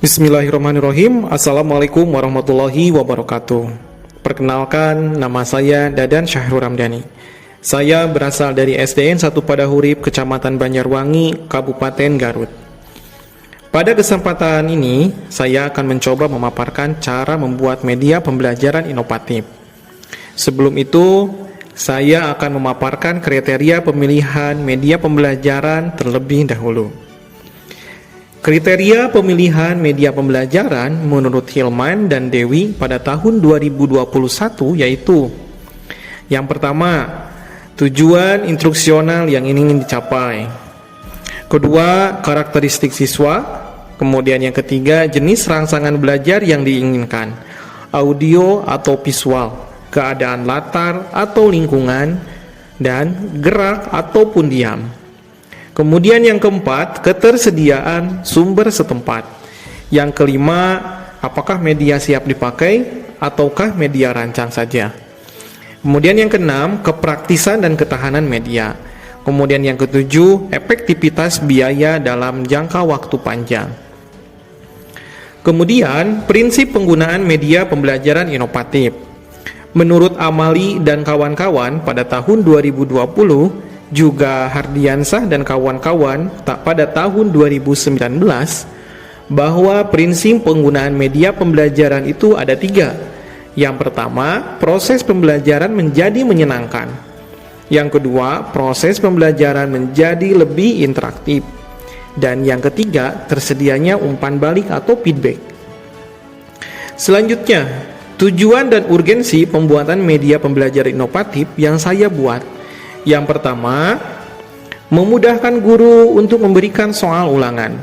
Bismillahirrahmanirrahim. Assalamualaikum warahmatullahi wabarakatuh. Perkenalkan, nama saya Dadan Syahrul Ramdhani. Saya berasal dari SDN 1 Padahurip, Kecamatan Banjarwangi, Kabupaten Garut. Pada kesempatan ini, saya akan mencoba memaparkan cara membuat media pembelajaran inovatif. Sebelum itu, saya akan memaparkan kriteria pemilihan media pembelajaran terlebih dahulu. Kriteria pemilihan media pembelajaran menurut Hilman dan Dewi pada tahun 2021 yaitu: yang pertama, tujuan instruksional yang ingin dicapai. Kedua, karakteristik siswa. Kemudian yang ketiga, jenis rangsangan belajar yang diinginkan, audio atau visual, keadaan latar atau lingkungan, dan gerak ataupun diam. Kemudian yang keempat, ketersediaan sumber setempat. Yang kelima, apakah media siap dipakai ataukah media rancang saja. Kemudian yang keenam, kepraktisan dan ketahanan media. Kemudian yang ketujuh, efektivitas biaya dalam jangka waktu panjang. Kemudian, prinsip penggunaan media pembelajaran inovatif. Menurut Amali dan kawan-kawan pada tahun 2020, juga Hardiansah dan kawan-kawan tak pada tahun 2019, bahwa prinsip penggunaan media pembelajaran itu ada 3. Yang pertama, proses pembelajaran menjadi menyenangkan. Yang kedua, proses pembelajaran menjadi lebih interaktif. Dan yang ketiga, tersedianya umpan balik atau feedback. Selanjutnya, tujuan dan urgensi pembuatan media pembelajaran inovatif yang saya buat. Yang pertama, memudahkan guru untuk memberikan soal ulangan.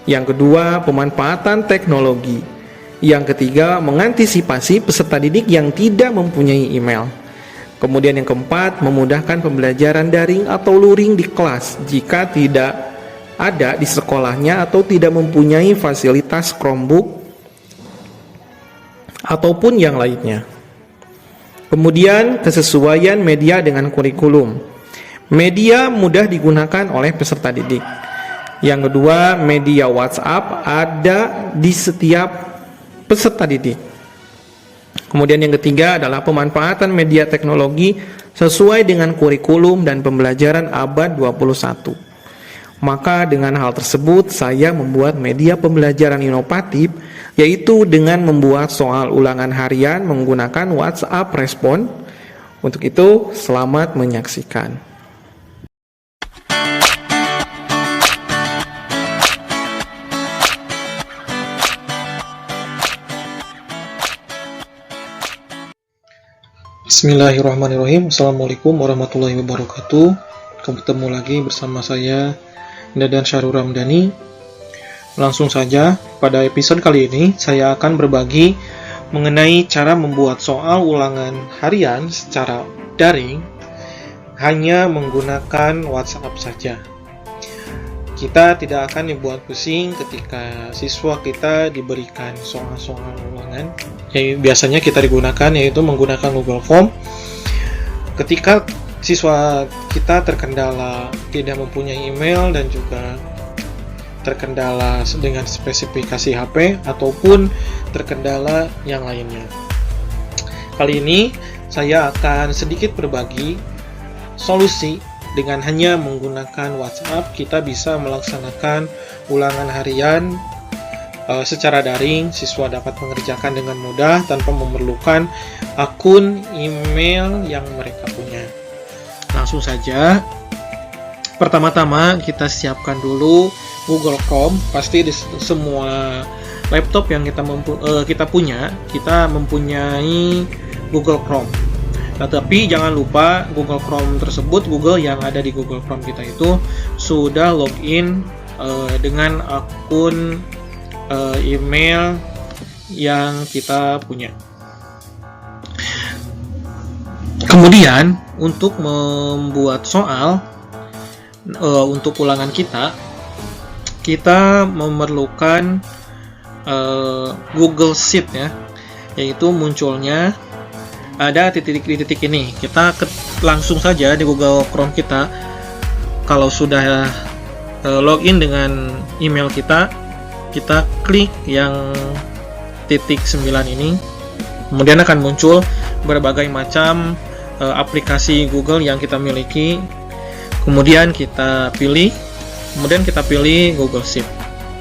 Yang kedua, pemanfaatan teknologi. Yang ketiga, mengantisipasi peserta didik yang tidak mempunyai email. Kemudian yang keempat, memudahkan pembelajaran daring atau luring di kelas jika tidak ada di sekolahnya atau tidak mempunyai fasilitas Chromebook ataupun yang lainnya. Kemudian, kesesuaian media dengan kurikulum. Media mudah digunakan oleh peserta didik. Yang kedua, media WhatsApp ada di setiap peserta didik. Kemudian yang ketiga adalah pemanfaatan media teknologi sesuai dengan kurikulum dan pembelajaran abad 21. Maka dengan hal tersebut, saya membuat media pembelajaran inovatif, yaitu dengan membuat soal ulangan harian menggunakan WhatsApp respon. Untuk itu, selamat menyaksikan. Bismillahirrahmanirrahim. Assalamualaikum warahmatullahi wabarakatuh. Ketemu lagi bersama saya, Dadan Syahrul Ramdhani. Langsung saja, pada episode kali ini saya akan berbagi mengenai cara membuat soal ulangan harian secara daring hanya menggunakan WhatsApp saja. Kita tidak akan dibuat pusing ketika siswa kita diberikan soal-soal ulangan yang biasanya kita digunakan, yaitu menggunakan Google Form. Ketika siswa kita terkendala tidak mempunyai email dan juga terkendala dengan spesifikasi HP ataupun terkendala yang lainnya. Kali ini saya akan sedikit berbagi solusi. Dengan hanya menggunakan WhatsApp, kita bisa melaksanakan ulangan harian secara daring. Siswa dapat mengerjakan dengan mudah tanpa memerlukan akun email yang mereka punya. Langsung saja, pertama-tama kita siapkan dulu Google Chrome. Pasti di semua laptop yang kita punya, kita mempunyai Google Chrome. Tetapi jangan lupa Google Chrome tersebut, Google yang ada di Google Chrome kita itu sudah login dengan akun email yang kita punya. Kemudian untuk membuat soal untuk ulangan kita memerlukan Google Sheet ya, yaitu munculnya ada titik-titik ini. Kita langsung saja di Google Chrome kita, kalau sudah login dengan email kita, kita klik yang titik 9 ini, kemudian akan muncul berbagai macam aplikasi Google yang kita miliki. Kemudian kita pilih Google Sheet.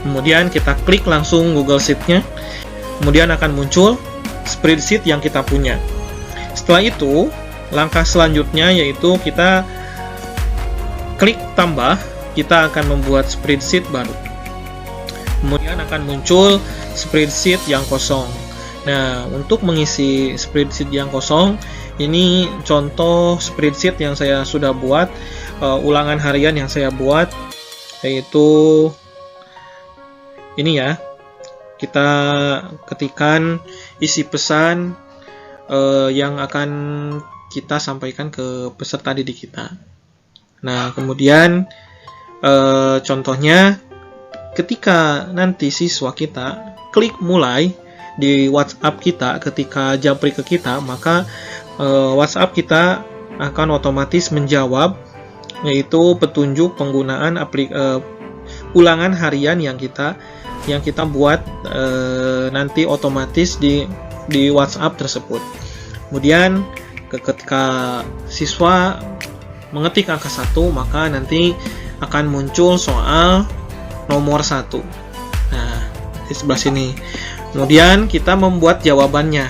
Kemudian kita klik langsung Google Sheet-nya. Kemudian akan muncul spreadsheet yang kita punya. Setelah itu, langkah selanjutnya yaitu kita klik tambah. Kita akan membuat spreadsheet baru. Kemudian akan muncul spreadsheet yang kosong. Nah, untuk mengisi spreadsheet yang kosong, ini contoh spreadsheet yang saya sudah buat, ulangan harian yang saya buat, yaitu ini ya. Kita ketikkan isi pesan yang akan kita sampaikan ke peserta didik kita. Nah, kemudian contohnya ketika nanti siswa kita klik mulai di WhatsApp kita, ketika japri ke kita, maka WhatsApp kita akan otomatis menjawab, yaitu petunjuk penggunaan ulangan harian yang kita buat nanti otomatis di WhatsApp tersebut. Kemudian ketika siswa mengetik angka 1, maka nanti akan muncul soal nomor 1. Nah, di sebelah sini. Kemudian kita membuat jawabannya.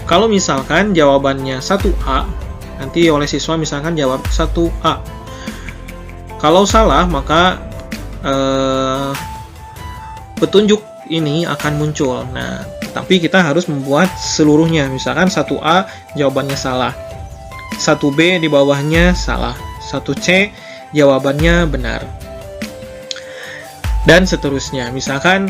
Kalau misalkan jawabannya 1A, nanti oleh siswa misalkan jawab 1A. Kalau salah, maka petunjuk ini akan muncul. Nah, tapi kita harus membuat seluruhnya. Misalkan 1A jawabannya salah, 1B di bawahnya salah, 1C jawabannya benar, dan seterusnya. Misalkan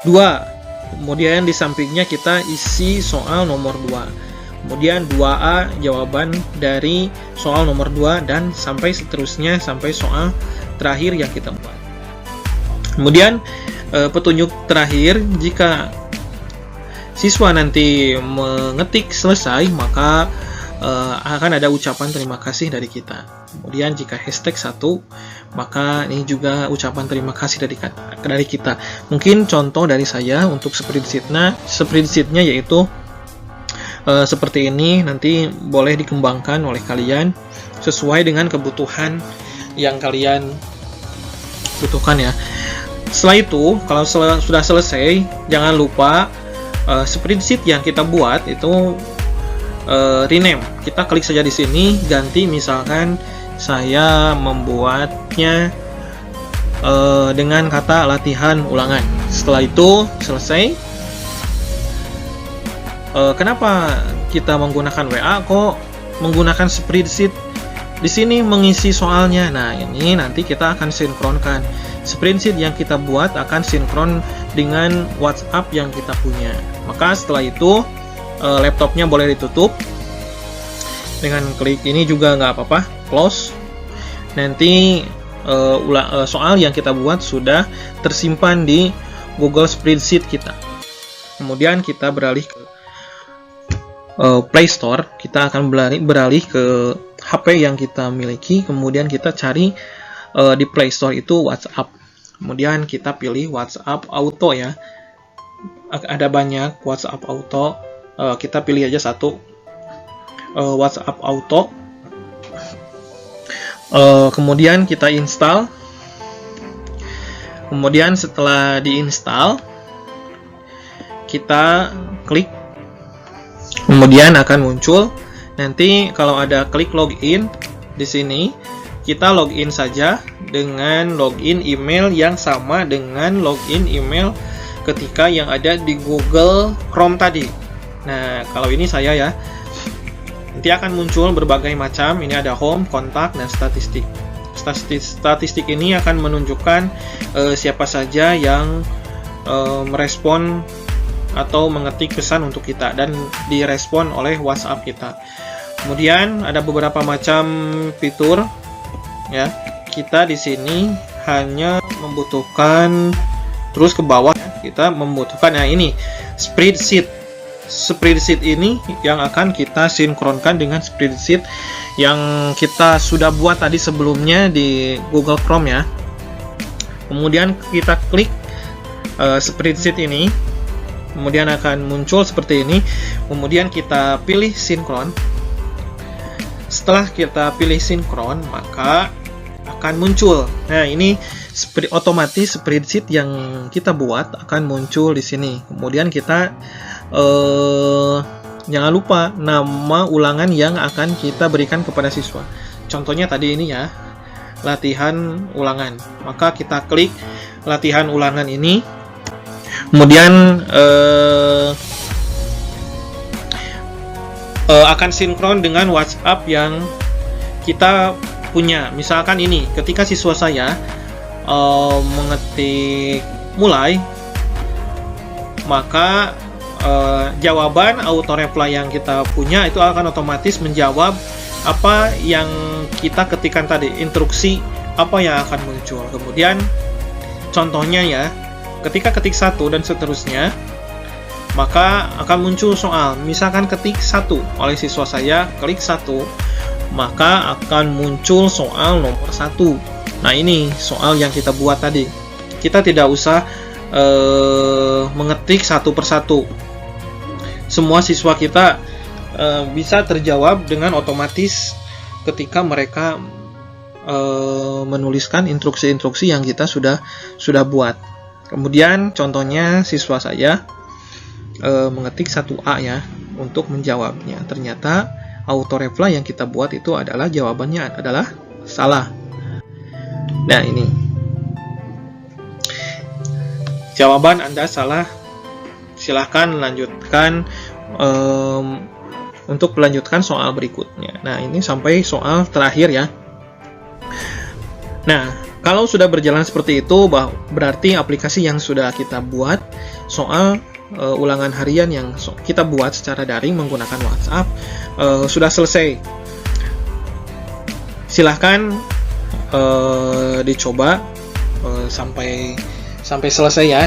2, kemudian di sampingnya kita isi soal nomor 2, kemudian 2A jawaban dari soal nomor 2, dan sampai seterusnya sampai soal terakhir yang kita buat. Kemudian petunjuk terakhir, jika siswa nanti mengetik selesai, maka akan ada ucapan terima kasih dari kita. Kemudian jika hashtag 1, maka ini juga ucapan terima kasih dari kita. Mungkin contoh dari saya untuk spreadsheet-nya yaitu seperti ini. Nanti boleh dikembangkan oleh kalian sesuai dengan kebutuhan yang kalian butuhkan ya. Setelah itu, kalau sudah selesai, jangan lupa spreadsheet yang kita buat itu rename. Kita klik saja di sini, ganti, misalkan saya membuatnya dengan kata latihan ulangan. Setelah itu selesai. Kenapa kita menggunakan WA kok menggunakan spreadsheet? Di sini mengisi soalnya. Nah, ini nanti kita akan sinkronkan. Spreadsheet yang kita buat akan sinkron dengan WhatsApp yang kita punya. Maka setelah itu laptopnya boleh ditutup dengan klik ini juga nggak apa-apa, close. Nanti soal yang kita buat sudah tersimpan di Google Spreadsheet kita. Kemudian kita beralih ke Play Store. Kita akan beralih ke HP yang kita miliki. Kemudian kita cari di Play Store itu WhatsApp. Kemudian kita pilih WhatsApp Auto ya. Ada banyak WhatsApp Auto. Kita pilih aja satu, WhatsApp Auto. Kemudian kita install. Kemudian setelah diinstal, kita klik. Kemudian akan muncul nanti kalau ada klik login di sini, kita login saja dengan login email yang sama dengan login email ketika yang ada di Google Chrome tadi. Nah, kalau ini saya ya, nanti akan muncul berbagai macam. Ini ada home, kontak, dan statistik. Statistik ini akan menunjukkan siapa saja yang merespon atau mengetik pesan untuk kita dan direspon oleh WhatsApp kita. Kemudian ada beberapa macam fitur ya. Kita di sini hanya membutuhkan, terus ke bawah kita membutuhkan ini spreadsheet. Spreadsheet ini yang akan kita sinkronkan dengan spreadsheet yang kita sudah buat tadi sebelumnya di Google Chrome ya. Kemudian kita klik spreadsheet ini, kemudian akan muncul seperti ini. Kemudian kita pilih sinkron. Setelah kita pilih sinkron, maka akan muncul. Nah, ini otomatis spreadsheet yang kita buat akan muncul di sini. Kemudian kita jangan lupa nama ulangan yang akan kita berikan kepada siswa. Contohnya tadi ini ya, latihan ulangan. Maka kita klik latihan ulangan ini. Kemudian akan sinkron dengan WhatsApp yang kita punya. Misalkan ini, ketika siswa saya mengetik mulai, maka jawaban auto reply yang kita punya itu akan otomatis menjawab apa yang kita ketikkan tadi, instruksi apa yang akan muncul. Kemudian contohnya ya, ketika ketik 1 dan seterusnya, maka akan muncul soal. Misalkan ketik 1 oleh siswa saya, klik 1, maka akan muncul soal nomor 1. Nah, ini soal yang kita buat tadi. Kita tidak usah mengetik satu persatu. Semua siswa kita bisa terjawab dengan otomatis ketika mereka menuliskan instruksi-instruksi yang kita sudah buat. Kemudian contohnya siswa saya mengetik 1A ya untuk menjawabnya. Ternyata auto reply yang kita buat itu adalah jawabannya adalah salah. Nah, ini jawaban Anda salah. Silahkan lanjutkan untuk melanjutkan soal berikutnya. Nah, ini sampai soal terakhir ya. Nah, kalau sudah berjalan seperti itu, berarti aplikasi yang sudah kita buat, soal ulangan harian yang kita buat secara daring menggunakan WhatsApp sudah selesai. Silahkan dicoba sampai selesai ya,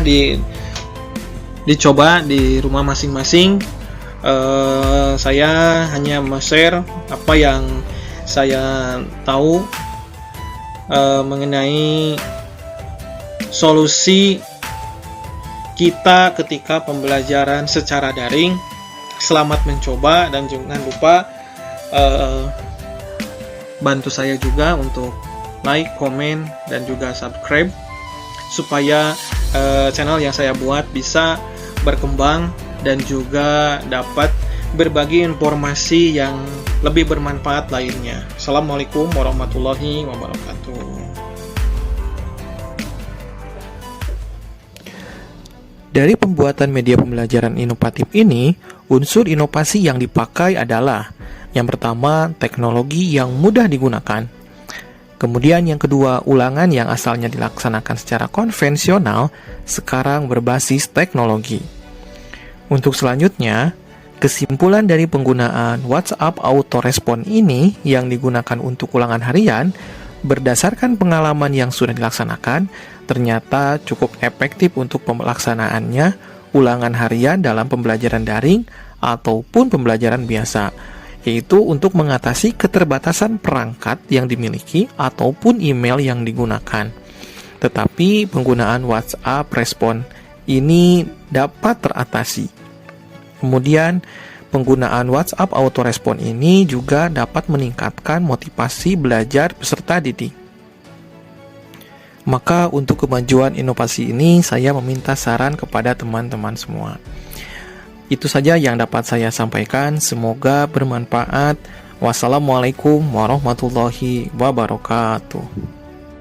dicoba di rumah masing-masing. Saya hanya share apa yang saya tahu mengenai solusi kita ketika pembelajaran secara daring. Selamat mencoba dan jangan lupa bantu saya juga untuk like, komen, dan juga subscribe supaya channel yang saya buat bisa berkembang dan juga dapat berbagi informasi yang lebih bermanfaat lainnya. Assalamualaikum warahmatullahi wabarakatuh. Dari pembuatan media pembelajaran inovatif ini, unsur inovasi yang dipakai adalah yang pertama, teknologi yang mudah digunakan. Kemudian yang kedua, ulangan yang asalnya dilaksanakan secara konvensional sekarang berbasis teknologi. Untuk selanjutnya, kesimpulan dari penggunaan WhatsApp Autorespon ini yang digunakan untuk ulangan harian berdasarkan pengalaman yang sudah dilaksanakan, ternyata cukup efektif untuk pelaksanaannya ulangan harian dalam pembelajaran daring ataupun pembelajaran biasa, yaitu untuk mengatasi keterbatasan perangkat yang dimiliki ataupun email yang digunakan. Tetapi penggunaan WhatsApp Respon ini dapat teratasi. Kemudian penggunaan WhatsApp Autorespon ini juga dapat meningkatkan motivasi belajar peserta didik. Maka untuk kemajuan inovasi ini saya meminta saran kepada teman-teman semua. Itu saja yang dapat saya sampaikan, semoga bermanfaat. Wassalamualaikum warahmatullahi wabarakatuh.